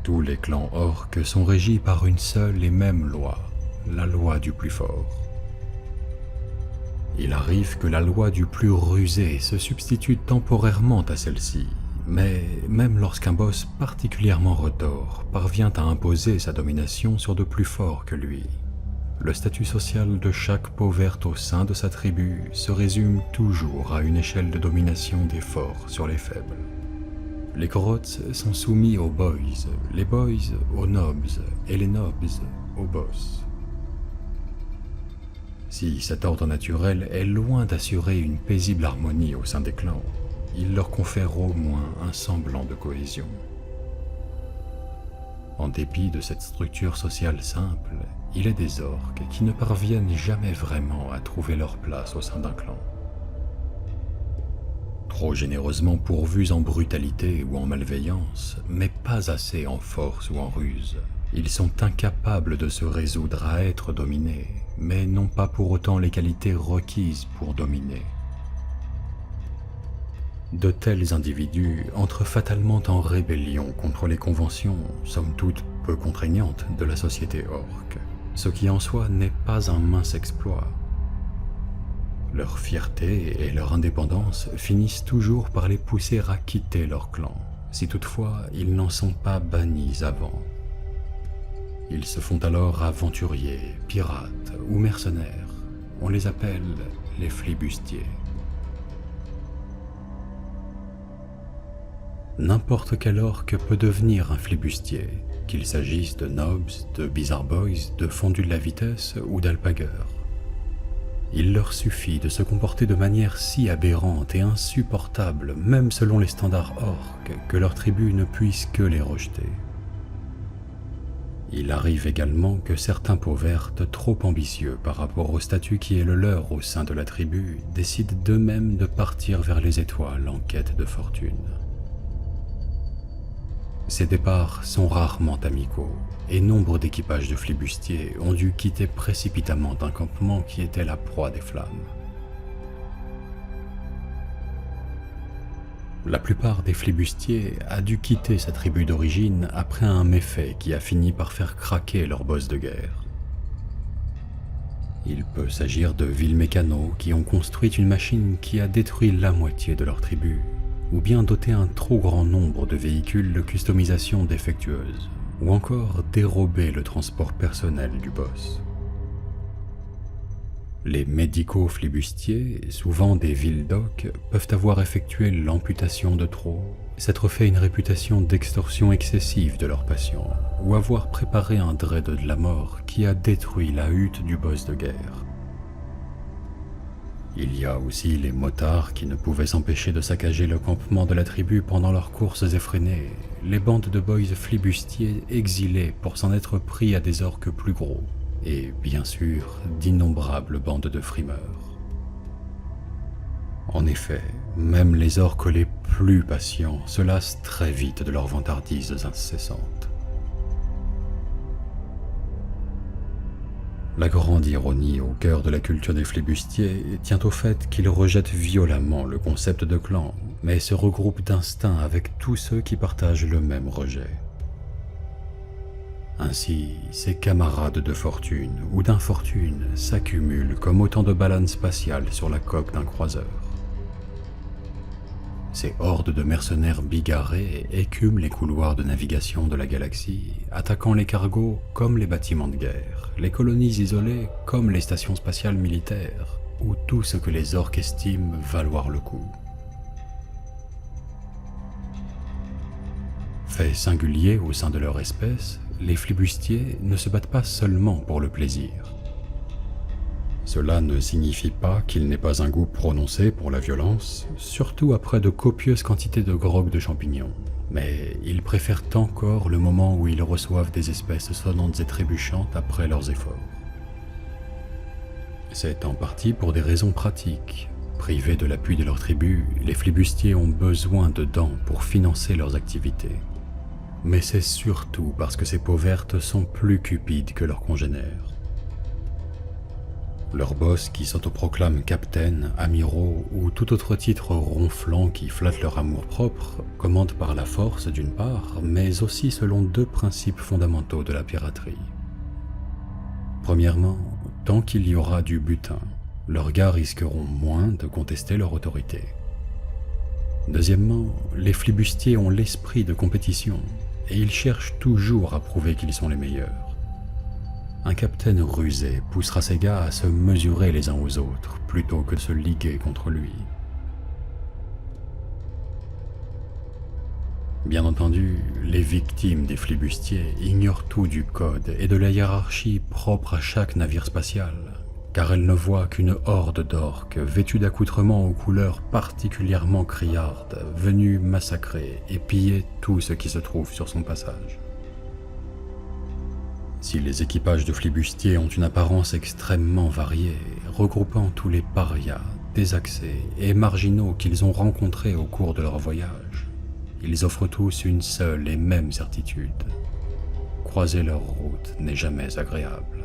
Tous les clans orques sont régis par une seule et même loi, la loi du plus fort. Il arrive que la loi du plus rusé se substitue temporairement à celle-ci, mais même lorsqu'un boss particulièrement retors parvient à imposer sa domination sur de plus forts que lui, le statut social de chaque peau verte au sein de sa tribu se résume toujours à une échelle de domination des forts sur les faibles. Les Korots sont soumis aux boys, les boys aux nobs et les nobs aux boss. Si cet ordre naturel est loin d'assurer une paisible harmonie au sein des clans, il leur confère au moins un semblant de cohésion. En dépit de cette structure sociale simple, il est des orques qui ne parviennent jamais vraiment à trouver leur place au sein d'un clan. Trop généreusement pourvus en brutalité ou en malveillance, mais pas assez en force ou en ruse, ils sont incapables de se résoudre à être dominés, mais n'ont pas pour autant les qualités requises pour dominer. De tels individus entrent fatalement en rébellion contre les conventions, somme toute peu contraignantes, de la société orque, ce qui en soi n'est pas un mince exploit. Leur fierté et leur indépendance finissent toujours par les pousser à quitter leur clan, si toutefois ils n'en sont pas bannis avant. Ils se font alors aventuriers, pirates ou mercenaires. On les appelle les flibustiers. N'importe quel orque peut devenir un flibustier, qu'il s'agisse de nobs, de bizarre boys, de fondus de la vitesse ou d'alpagueurs. Il leur suffit de se comporter de manière si aberrante et insupportable, même selon les standards orques, que leur tribu ne puisse que les rejeter. Il arrive également que certains peaux vertes, trop ambitieux par rapport au statut qui est le leur au sein de la tribu, décident d'eux-mêmes de partir vers les étoiles en quête de fortune. Ces départs sont rarement amicaux, et nombre d'équipages de flibustiers ont dû quitter précipitamment un campement qui était la proie des flammes. La plupart des flibustiers a dû quitter sa tribu d'origine après un méfait qui a fini par faire craquer leur boss de guerre. Il peut s'agir de villes mécanos qui ont construit une machine qui a détruit la moitié de leur tribu, ou bien doté un trop grand nombre de véhicules de customisation défectueuse, ou encore dérober le transport personnel du boss. Les médicaux flibustiers, souvent des villes d'oc, peuvent avoir effectué l'amputation de trop, s'être fait une réputation d'extorsion excessive de leurs patients, ou avoir préparé un dread de la mort qui a détruit la hutte du boss de guerre. Il y a aussi les motards qui ne pouvaient s'empêcher de saccager le campement de la tribu pendant leurs courses effrénées, les bandes de boys flibustiers exilés pour s'en être pris à des orques plus gros, et bien sûr d'innombrables bandes de frimeurs. En effet, même les orques les plus patients se lassent très vite de leurs vantardises incessantes. La grande ironie au cœur de la culture des flibustiers tient au fait qu'ils rejettent violemment le concept de clan, mais se regroupent d'instinct avec tous ceux qui partagent le même rejet. Ainsi, ces camarades de fortune ou d'infortune s'accumulent comme autant de baleines spatiales sur la coque d'un croiseur. Ces hordes de mercenaires bigarrés écument les couloirs de navigation de la galaxie, attaquant les cargos comme les bâtiments de guerre, les colonies isolées comme les stations spatiales militaires, ou tout ce que les orques estiment valoir le coup. Fait singulier au sein de leur espèce, les flibustiers ne se battent pas seulement pour le plaisir. Cela ne signifie pas qu'ils n'aient pas un goût prononcé pour la violence, surtout après de copieuses quantités de grog de champignons, mais ils préfèrent encore le moment où ils reçoivent des espèces sonnantes et trébuchantes après leurs efforts. C'est en partie pour des raisons pratiques. Privés de l'appui de leur tribu, les flibustiers ont besoin de dents pour financer leurs activités. Mais c'est surtout parce que ces peaux vertes sont plus cupides que leurs congénères. Leurs boss qui s'autoproclament capitaines, amiraux ou tout autre titre ronflant qui flatte leur amour-propre commandent par la force d'une part, mais aussi selon deux principes fondamentaux de la piraterie. Premièrement, tant qu'il y aura du butin, leurs gars risqueront moins de contester leur autorité. Deuxièmement, les flibustiers ont l'esprit de compétition et ils cherchent toujours à prouver qu'ils sont les meilleurs. Un capitaine rusé poussera ses gars à se mesurer les uns aux autres plutôt que de se liguer contre lui. Bien entendu, les victimes des flibustiers ignorent tout du code et de la hiérarchie propre à chaque navire spatial, car elles ne voient qu'une horde d'orques vêtus d'accoutrements aux couleurs particulièrement criardes, venus massacrer et piller tout ce qui se trouve sur son passage. Si les équipages de flibustiers ont une apparence extrêmement variée, regroupant tous les parias, désaxés et marginaux qu'ils ont rencontrés au cours de leur voyage, ils offrent tous une seule et même certitude. Croiser leur route n'est jamais agréable.